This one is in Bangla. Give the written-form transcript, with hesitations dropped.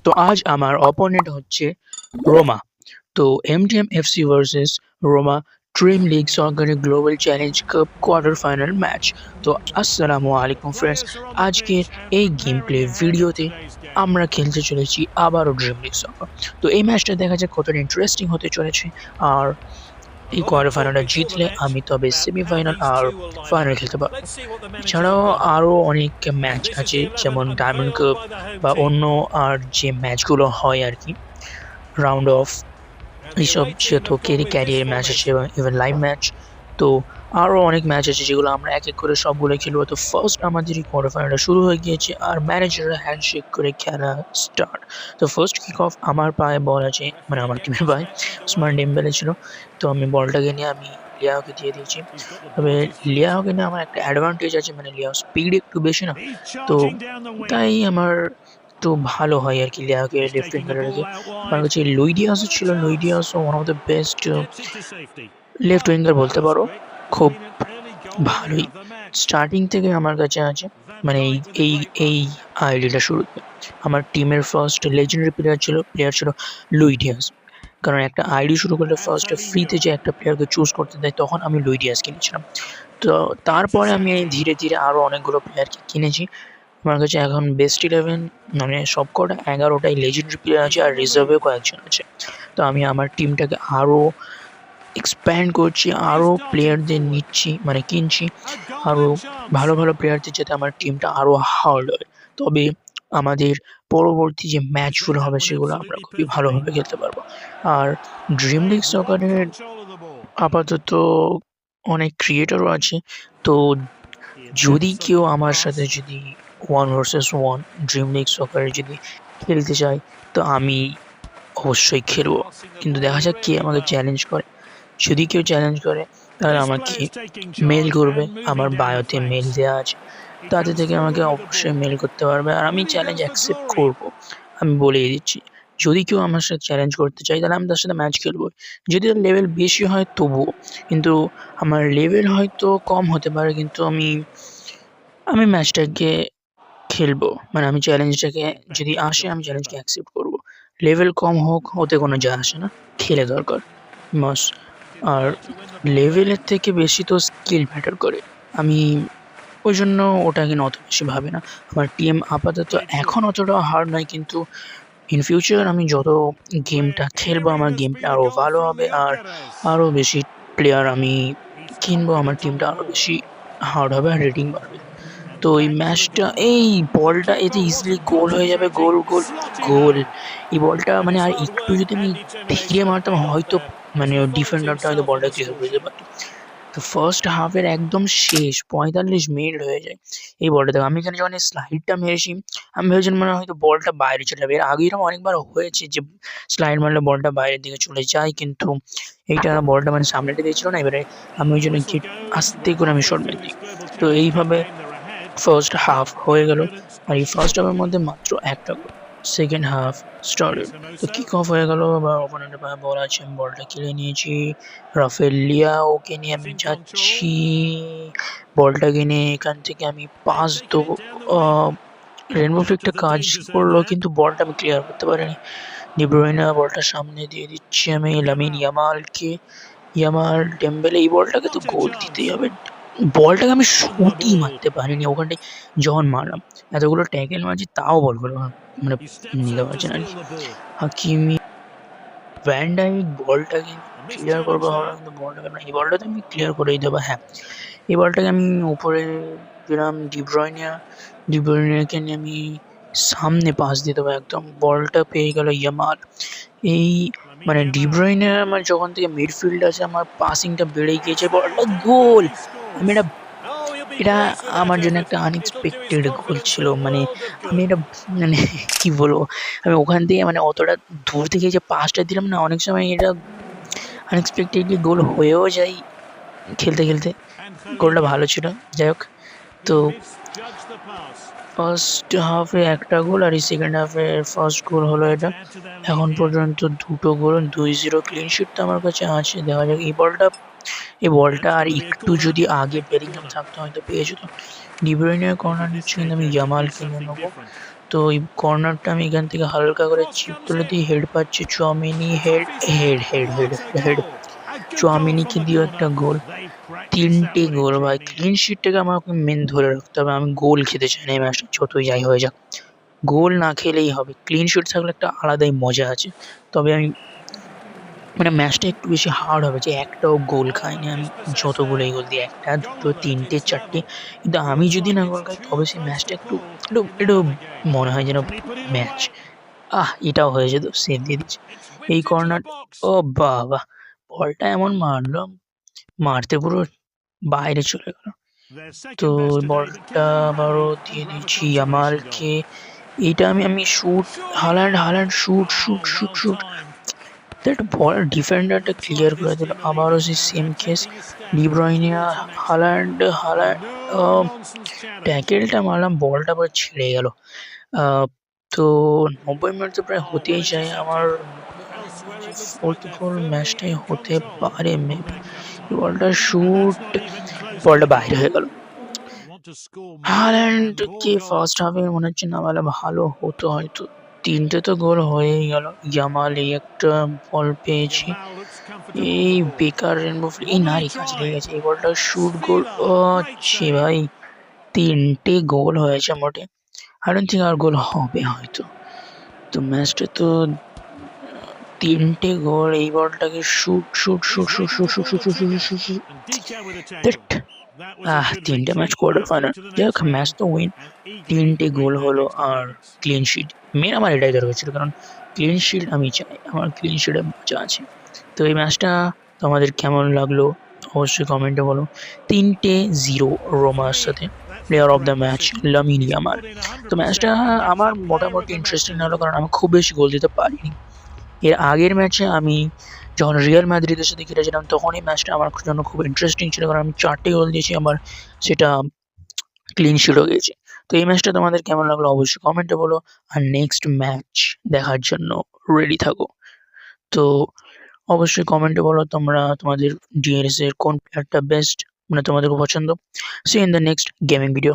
তো আজ আমার অপোনেন্ট হচ্ছে রোমা। তো MTM FC versus Roma dream league সরকারি global challenge cup quarter final match. তো আসসালামু আলাইকুম ফ্রেন্ডস, আজকের এই গেম প্লে ভিডিওতে আমরা খেলতে চলেছি আবারও ড্রিম লিগ সকার। তো এই ম্যাচটা দেখা যাক কতটা ইন্টারেস্টিং হতে চলেছে। আর এই কোয়ার্টার ফাইনালটা জিতলে আমি তবে সেমিফাইনাল আর ফাইনাল খেলতে পারবো। এছাড়াও আরও অনেক ম্যাচ আছে, যেমন ডায়মন্ড কাপ বা অন্য আর যে ম্যাচগুলো হয় আর কি, রাউন্ড অফ এইসব, যেহেতু ক্যারিয়ার ম্যাচ আছে এবং ইভেন লাইভ ম্যাচ। তো আরও অনেক ম্যাচ আছে যেগুলো আমরা এক এক করে সবগুলো খেলবো। তো ফার্স্ট আমাদের এই কোয়ার্টার ফাইনালটা শুরু হয়ে গিয়েছে আর ম্যানেজাররা হ্যান্ডশেক করে খেলা স্টার্ট। তো ফার্স্ট কিক অফ আমার পায়ে বল আছে, মানে আমার টিমের পায়ে ওসমান ডেম্বেলে ছিল। তো আমি বলটাকে নিয়ে আমি লিয়াওকে দিয়ে দিয়েছি। তবে লিয়াওকে নিয়ে আমার একটা অ্যাডভান্টেজ আছে, মানে লিয়াও স্পিড একটু বেশি না, তো তাই আমার একটু ভালো হয় আর কি লিয়াওকে লেফট উইঙ্গারে রেখে। আমার কাছে লুই ডিয়াসও ছিল, লুই ডিয়াসও one of the best left winger বলতে পারো, খুব ভালোই। স্টার্টিং থেকে আমার কাছে আছে, মানে এই এই এই আইডিটা শুরুতে আমার টিমের ফার্স্ট লেজেন্ডারি প্লেয়ার ছিল লুই ডিয়াস। কারণ একটা আইডি শুরু করলে ফার্স্টে ফ্রিতে যে একটা প্লেয়ারকে চুজ করতে দেয়, তখন আমি লুই ডিয়াস কিনেছিলাম। তো তারপরে আমি ধীরে ধীরে আরও অনেকগুলো প্লেয়ারকে কিনেছি। আমার কাছে এখন বেস্ট 11, মানে সবকটা 11টাই লেজেন্ডারি প্লেয়ার আছে, আর রিজার্ভেও কয়েকজন আছে। তো আমি আমার টিমটাকে আরও এক্সপ্যান্ড করছি, আরও প্লেয়ারদের নিচ্ছি, মানে কিনছি আরও ভালো ভালো প্লেয়ারদের, যাতে আমার টিমটা আরও হার্ড হয়। তবে আমাদের পরবর্তী যে ম্যাচগুলো হবে সেগুলো আমরা খুবই ভালোভাবে খেলতে পারবো। আর ড্রিম লিগ সকারের আপাতত অনেক ক্রিয়েটরও আছে। তো যদি কেউ আমার সাথে যদি 1 vs 1 ড্রিম লিগ সকারে যদি খেলতে চায়, তো আমি অবশ্যই খেলবো। কিন্তু দেখা যাক কে আমাকে চ্যালেঞ্জ করে। যদি কেউ চ্যালেঞ্জ করে তাহলে আমাকে মেল করবে, আমার বায়োতে মেল দেওয়া আছে, তাতে থেকে আমাকে অবশ্যই মেল করতে পারবে, আর আমি চ্যালেঞ্জ অ্যাকসেপ্ট করব। আমি বলেই দিচ্ছি, যদি কেউ আমার সাথে চ্যালেঞ্জ করতে চায় তাহলে আমি তার সাথে ম্যাচ খেলবো। যদি তার লেভেল বেশি হয় তবুও, কিন্তু আমার লেভেল হয়তো কম হতে পারে, কিন্তু আমি ম্যাচটাকে খেলবো, মানে আমি চ্যালেঞ্জটাকে, যদি আসে আমি চ্যালেঞ্জকে অ্যাকসেপ্ট করব। লেভেল কম হোক ওতে কোনো যায় আসে না, খেলে দরকার মাস। আর লেভেলের থেকে বেশি তো স্কিল ম্যাটার করে। আমি ওই জন্য ওটাকে অত বেশি ভাবি না। আমার টিম আপাতত এখন অতটা হার্ড নয়, কিন্তু ইন ফিউচার আমি যত গেমটা খেলবো আমার গেমটা আরও ভালো হবে, আর আরও বেশি প্লেয়ার আমি কিনবো, আমার টিমটা আরও বেশি হার্ড হবে আর রেটিং বাড়বে। তো এই ম্যাচটা, এই বলটা এতে ইজিলি গোল হয়ে যাবে, গোল গোল গোল। এই বলটা মানে আর একটু যদি আমি ধীরে মারতাম হয়তো, মানে ডিফেন্ডারটা হয়তো বলটা ক্লিয়ার করে দিতে পারতো। তো ফার্স্ট হাফের একদম শেষ 45 মিনিট হয়ে যায় এই বলটা দেখো। আমি এখানে যখন এই স্লাইডটা মেরেছি, আমি ভেবেছিলাম মানে হয়তো বলটা বাইরে চলে যাবে। এর আগে এরকম অনেকবার হয়েছে যে স্লাইড মারলে বলটা বাইরের দিকে চলে যায়, কিন্তু এইটা বলটা মানে সামনেটা দিয়েছিল না, এবারে আমি ওই জন্য গিট আস্তে করে আমি শট মেরে দিই। তো এইভাবে ফার্স্ট হাফ হয়ে গেল, আর এই ফার্স্ট হাফের মধ্যে মাত্র একটা গোল। সেকেন্ড হাফ স্টার্টেড, তো কিক অফ হয়ে গেল, বা অপোনেন্টের পায়ে বল আছে, আমি বলটা কিনে নিয়েছি। রাফেল লিয়াওকে নিয়ে আমি যাচ্ছি, বলটা কিনে এখান থেকে আমি পাস দেবো। রেনবো ফ্লিকটা কাজ করলো, কিন্তু বলটা আমি ক্লিয়ার করতে পারিনি। ডি ব্রুইনে বলটা সামনে দিয়ে দিচ্ছি আমি লামিন ইয়ামালকে। ইয়ামাল ডেম্বেলে, এই বলটাকে তো গোল দিতেই হবে। বলটাকে আমি শুটই মারতে পারিনি ওখানটায়, যখন মারলাম এতগুলো ট্যাকেল মারছি তাও বলগুলো মানে নিতে পারছে না আর কি। হাকিমি, ভ্যান ডাইক বলটাকে ক্লিয়ার করবো ভাবলাম, কিন্তু বলটাকে না, এই বলটাতে আমি ক্লিয়ার করেই দেবো। হ্যাঁ, এই বলটাকে আমি উপরে দিলাম ডিব্রয়নেকে নিয়ে আমি সামনে পাস দিয়ে দেবো একদম। বলটা পেয়ে গেল ইয়ামাল। এই মানে ডিব্রয়নে আমার যখন থেকে মিডফিল্ড আছে আমার পাসিংটা বেড়ে গিয়েছে, বলটা গোল। আমি এটা আমার জন্য একটা আনএক্সপেক্টেড গোল ছিল, মানে আমি এটা মানে কি বলবো, আমি ওখান থেকে মানে অতটা দূর থেকে যে পাসটা দিলাম না, অনেক সময় এটা আনএক্সপেক্টেডলি গোল হয়েও যায় খেলতে খেলতে। গোলটা ভালো ছিল, যাই হোক। তো ফার্স্ট হাফে একটা গোল, আর এই সেকেন্ড হাফে ফার্স্ট গোল হলো এটা। এখন পর্যন্ত দুটো গোল, 2-0 ক্লিন শিট তো আমার কাছে আছে। দেখা যাক এই বলটা আর একটু যদি আগে বেলিংহাম থাকতো হয়তো পেয়ে যেত। ডি ব্রুইনে কর্নার নিচ্ছে, কিন্তু আমি ইয়ামালকে নিয়ে নেবো। তো ওই কর্নারটা আমি এখান থেকে হালকা করে চিপ তুলে দিই, হেড পাচ্ছে Tchouameni, head head head head head চুয়ামিনিকে দিয়েও একটা গোল। 3টে গোল ভাই, ক্লিন শিটটাকে আমাকে মেন ধরে রাখতে হবে। আমি গোল খেতে চাই না এই ম্যাচটা, যতই যাই হয়ে যাক গোল না খেলেই হবে। ক্লিন শিট থাকলে একটা আলাদাই মজা আছে। তবে আমি মানে ম্যাচটা একটু বেশি হার্ড হবে যে একটাও গোল খাইনি আমি, যতগুলোই গোল দিই 1টা 2টো 3টে 4টে, কিন্তু আমি যদি না গোল খাই তবে সেই ম্যাচটা একটু একটু একটু মনে হয় যেন ম্যাচ এটাও হয়ে যেত, সেভ দিয়ে দিচ্ছে এই কর্নার। ও বাবা, বলটা এমন মারলাম, মারতে পুরো বাইরে চলে গেল। তো বলটা আবারও দিয়ে দিচ্ছি ইয়ামালকে। এইটা আমি shoot, Haaland Haaland shoot shoot shoot shoot, একটা বল ডিফেন্ডারটা ক্লিয়ার করে দিল। আবারও সেই same case, De Bruyne Haaland ট্যাকেলটা মারলাম, বলটা পুরো ছিঁড়ে গেল। তো 90 মিনিট তো প্রায় হতেই চায়, আমার মনে হয় না যে ফোর্থ গোল ম্যাচটাই হতে পারে মেবি। বলটা শুট, বলটা বাইরে হয়ে গেল। হাল্যান্ডকে ফার্স্ট হাফে মনে হচ্ছে নামালে ভালো হতো হয়তো। 3টে তো গোল হয়েই গেল। ইয়ামাল এই একটা বল পেয়েছি, এই বেকার রেনবো ফ্রি, এই নারী কাছে লেগে গেছে, এই বলটা শুট গোল। ছি ভাই, 3টে গোল হয়েছে মোটে, আই ডোন্ট থিঙ্ক আর গোল হবে হয়তো। তো ম্যাচটা তো 3টে গোল, এই বলটাকে shoot shoot shoot shoot shoot shoot shoot shoot shoot shoot shoot, 3টে ম্যাচ কোয়ার্টার ফাইনাল, যাই হোক ম্যাচ তো উইন। 3টে গোল হলো আর ক্লিন শিট, মেন আমার এটাই দরকার ছিল, কারণ ক্লিন শিট আমি চাই, আমার ক্লিন শিটের মজা আছে। তো এই ম্যাচটা তোমাদের কেমন লাগলো অবশ্যই কমেন্টে বলো। 3-0 রোমার সাথে, player of the match Lamine Yamal. তো ম্যাচটা আমার মোটামুটি ইন্টারেস্টিং হলো, কারণ আমি খুব বেশি গোল দিতে পারিনি। এর আগের ম্যাচে আমি যখন রিয়াল মাদ্রিদের সাথে খেলেছিলাম তখন এই ম্যাচটা আমার জন্য খুব ইন্টারেস্টিং ছিল, কারণ আমি 4টে গোল দিয়েছি, আমার সেটা ক্লিন শিটও গেছে। তো এই ম্যাচটা তোমাদের কেমন লাগলো অবশ্যই কমেন্টে বলো, আর নেক্সট ম্যাচ দেখার জন্য রেডি থাকো। তো অবশ্যই কমেন্টে বলো তোমরা তোমাদের ডিএনএস এর কোন প্লেয়ারটা বেস্ট, মানে তোমাদের পছন্দ। See in the next gaming video.